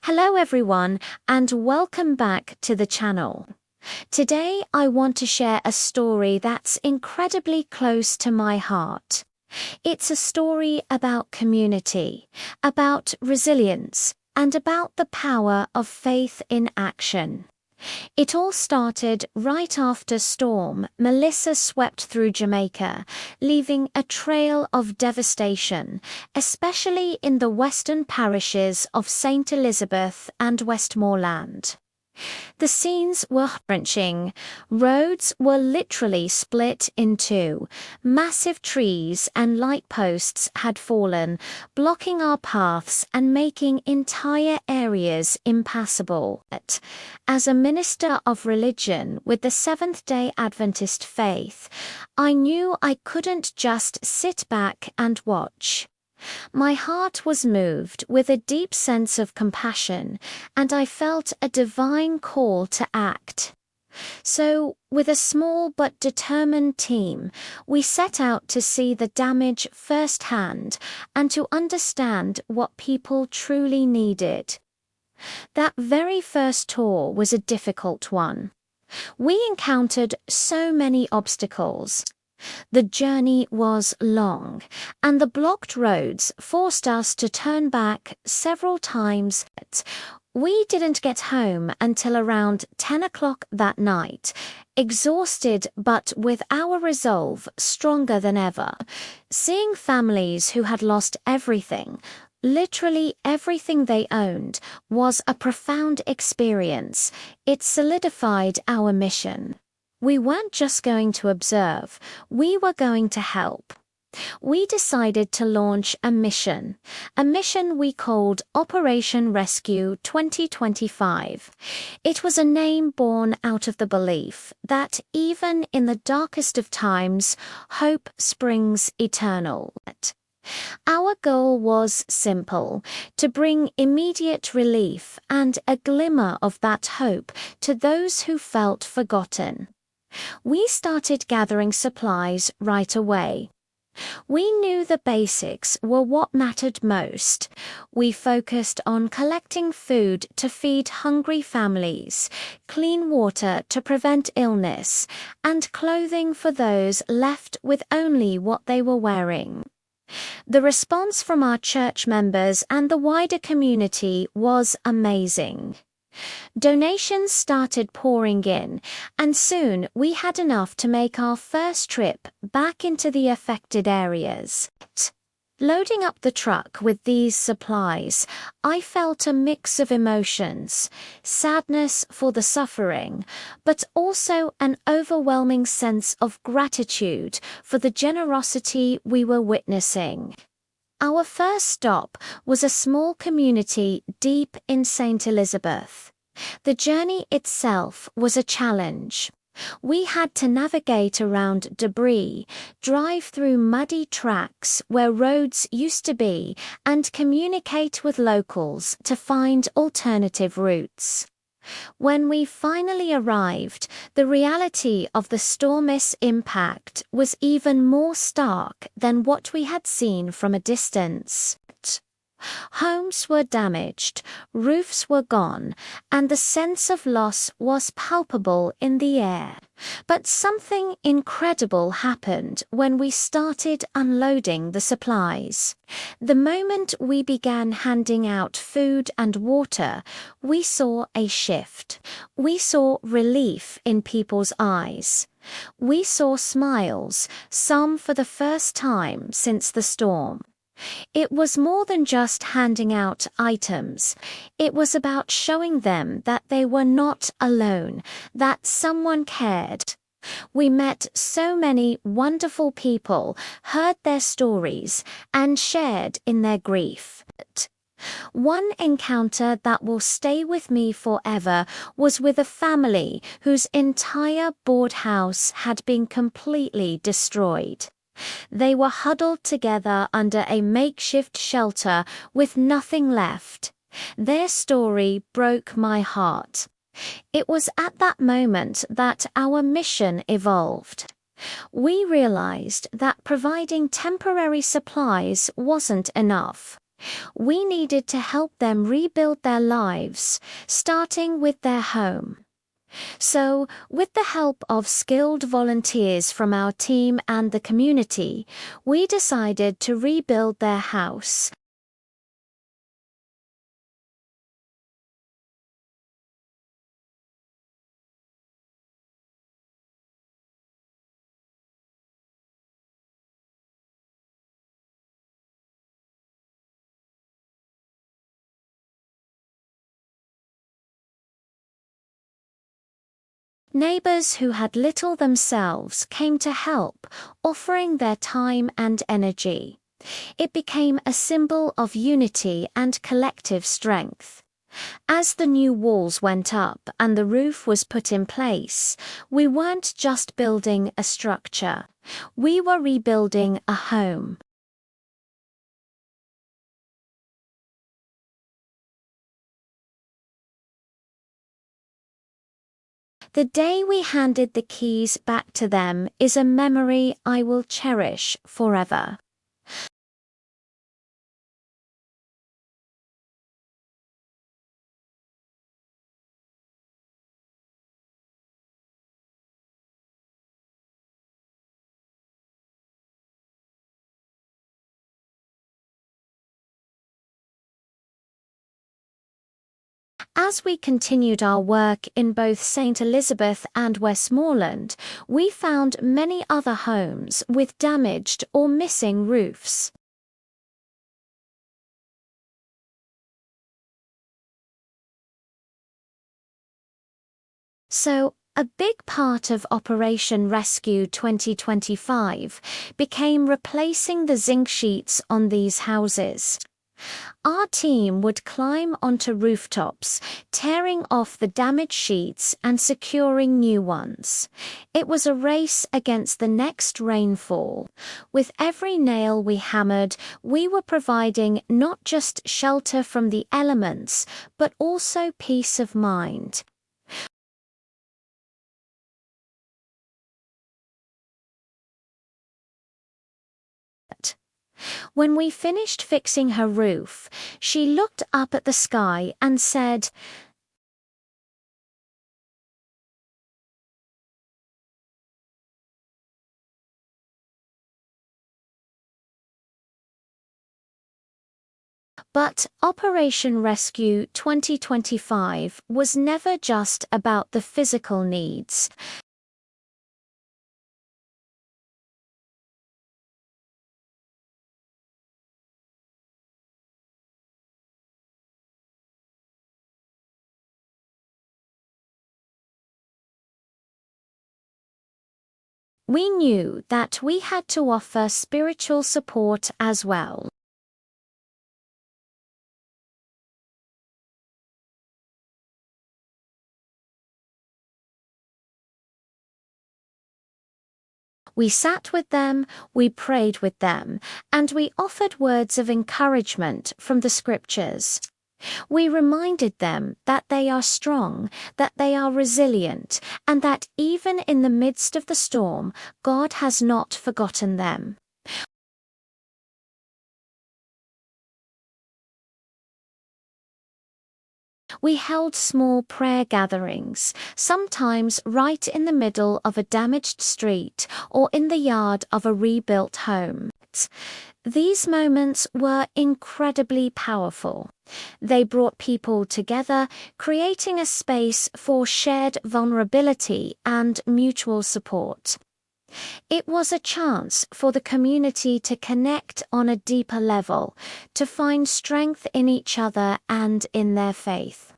Hello everyone, and welcome back to the channel. Today I want to share a story that's incredibly close to my heart. It's a story about community, about resilience, and about the power of faith in action. It all started right after Storm Melissa swept through Jamaica, leaving a trail of devastation, especially in the western parishes of St. Elizabeth and Westmoreland. The scenes were heart-wrenching. Roads were literally split in two. Massive trees and light posts had fallen, blocking our paths and making entire areas impassable. As a minister of religion with the Seventh-day Adventist faith, I knew I couldn't just sit back and watch. My heart was moved with a deep sense of compassion, and I felt a divine call to act. So, with a small but determined team, we set out to see the damage firsthand and to understand what people truly needed. That very first tour was a difficult one. We encountered so many obstacles. The journey was long, and the blocked roads forced us to turn back several times. We didn't get home until around 10 o'clock that night, exhausted but with our resolve stronger than ever. Seeing families who had lost everything, literally everything they owned, was a profound experience. It solidified our mission. We weren't just going to observe, we were going to help. We decided to launch a mission we called Operation Rescue 2025. It was a name born out of the belief that even in the darkest of times, hope springs eternal. Our goal was simple: to bring immediate relief and a glimmer of that hope to those who felt forgotten. We started gathering supplies right away. We knew the basics were what mattered most. We focused on collecting food to feed hungry families, clean water to prevent illness, and clothing for those left with only what they were wearing. The response from our church members and the wider community was amazing. Donations started pouring in, and soon we had enough to make our first trip back into the affected areas. Loading up the truck with these supplies, I felt a mix of emotions: sadness for the suffering, but also an overwhelming sense of gratitude for the generosity we were witnessing. Our first stop was a small community deep in St. Elizabeth. The journey itself was a challenge. We had to navigate around debris, drive through muddy tracks where roads used to be, and communicate with locals to find alternative routes. When we finally arrived, the reality of the storm's impact was even more stark than what we had seen from a distance. Homes were damaged, roofs were gone, and the sense of loss was palpable in the air. But something incredible happened when we started unloading the supplies. The moment we began handing out food and water, we saw a shift. We saw relief in people's eyes. We saw smiles, some for the first time since the storm. It was more than just handing out items. It was about showing them that they were not alone, that someone cared. We met so many wonderful people, heard their stories, and shared in their grief. One encounter that will stay with me forever was with a family whose entire board house had been completely destroyed. They were huddled together under a makeshift shelter with nothing left. Their story broke my heart. It was at that moment that our mission evolved. We realized that providing temporary supplies wasn't enough. We needed to help them rebuild their lives, starting with their home. So, with the help of skilled volunteers from our team and the community, we decided to rebuild their house. Neighbors who had little themselves came to help, offering their time and energy. It became a symbol of unity and collective strength. As the new walls went up and the roof was put in place, we weren't just building a structure. We were rebuilding a home. The day we handed the keys back to them is a memory I will cherish forever. As we continued our work in both St. Elizabeth and Westmoreland, we found many other homes with damaged or missing roofs. So, a big part of Operation Rescue 2025 became replacing the zinc sheets on these houses. Our team would climb onto rooftops, tearing off the damaged sheets and securing new ones. It was a race against the next rainfall. With every nail we hammered, we were providing not just shelter from the elements, but also peace of mind. When we finished fixing her roof, she looked up at the sky and said, "But Operation Rescue 2025 was never just about the physical needs. We knew that we had to offer spiritual support as well. We sat with them, we prayed with them, and we offered words of encouragement from the scriptures. We reminded them that they are strong, that they are resilient, and that even in the midst of the storm, God has not forgotten them. We held small prayer gatherings, sometimes right in the middle of a damaged street or in the yard of a rebuilt home. These moments were incredibly powerful. They brought people together, creating a space for shared vulnerability and mutual support. It was a chance for the community to connect on a deeper level, to find strength in each other and in their faith.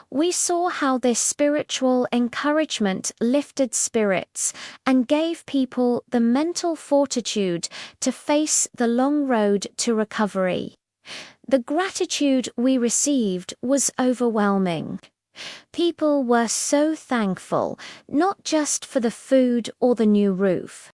We saw how this spiritual encouragement lifted spirits and gave people the mental fortitude to face the long road to recovery. The gratitude we received was overwhelming. People were so thankful, not just for the food or the new roof.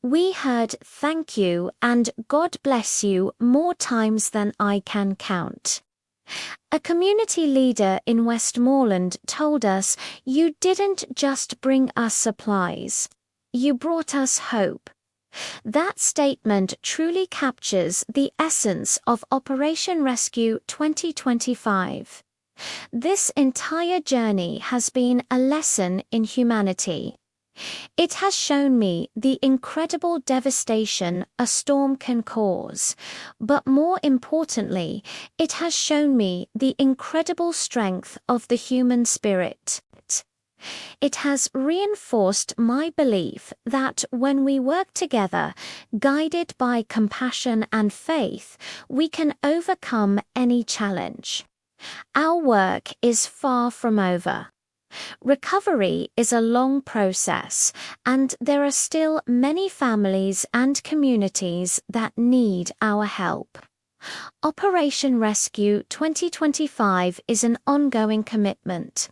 We heard "thank you" and "God bless you" more times than I can count. A community leader in Westmoreland told us, "You didn't just bring us supplies. You brought us hope." That statement truly captures the essence of Operation Rescue 2025. This entire journey has been a lesson in humanity. It has shown me the incredible devastation a storm can cause, but more importantly, it has shown me the incredible strength of the human spirit. It has reinforced my belief that when we work together, guided by compassion and faith, we can overcome any challenge. Our work is far from over. Recovery is a long process, and there are still many families and communities that need our help. Operation Rescue 2025 is an ongoing commitment.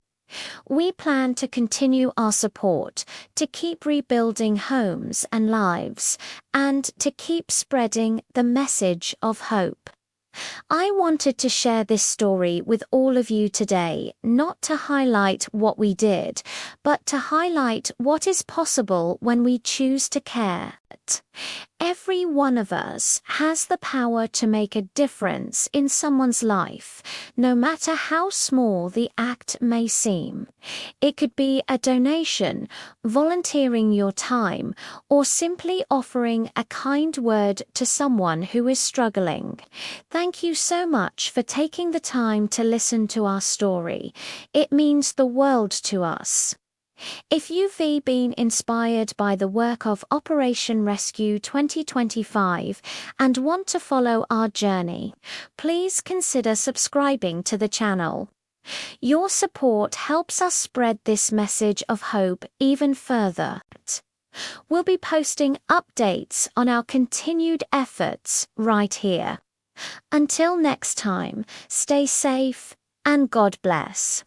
We plan to continue our support, to keep rebuilding homes and lives, and to keep spreading the message of hope. I wanted to share this story with all of you today, not to highlight what we did, but to highlight what is possible when we choose to care. Every one of us has the power to make a difference in someone's life, no matter how small the act may seem. It could be a donation, volunteering your time, or simply offering a kind word to someone who is struggling. Thank you so much for taking the time to listen to our story. It means the world to us. If you've been inspired by the work of Operation Rescue 2025 and want to follow our journey, please consider subscribing to the channel. Your support helps us spread this message of hope even further. We'll be posting updates on our continued efforts right here. Until next time, stay safe and God bless.